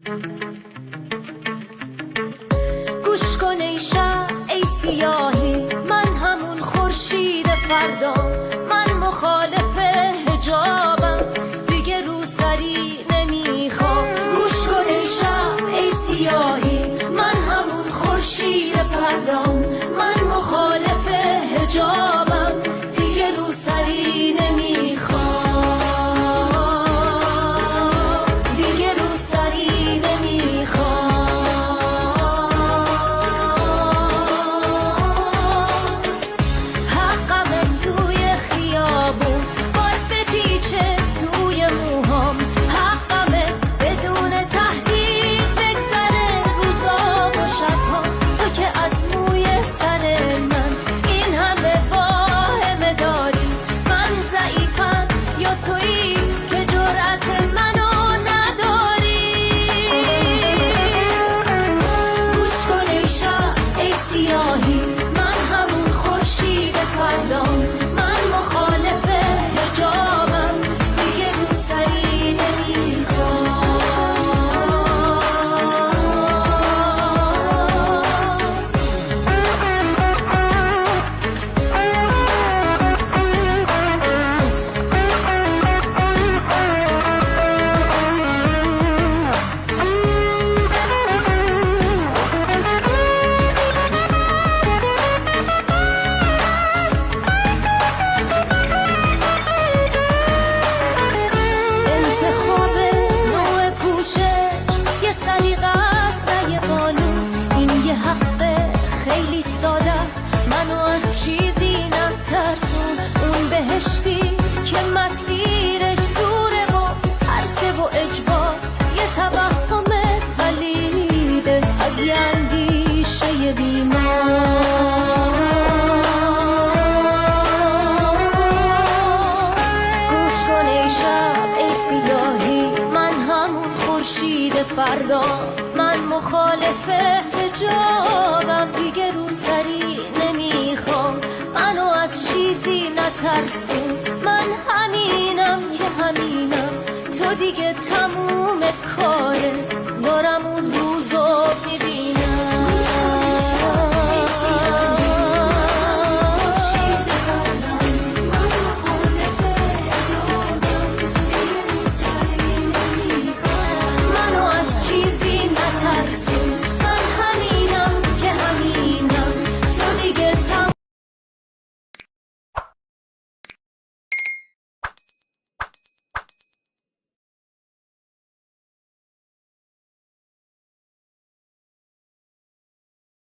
گوش کن ای شب ای سیاهی، من همون خورشید فردام، من مخالف حجابم، دیگه رو سری نمیخوام. گوش کن ای شب ای سیاهی، من همون خورشید فردام، من مخالف حجابم، دیگه رو سری نمیخوام، دیگه رو سری نمیخوام. منو از چیزی نترسون، اون بهشتی که مسیرش زوره و ترسه و اجبار، یه توهم پلیده از یه اندیشه بیمار. گوش کن ای شب ای سیاهی، من همون خورشید فردا، من مخالف حجابم، دیگه رو سری نمیخوام. منو از چیزی نترسون، من همینم که همینم، تو دیگه تموم کاره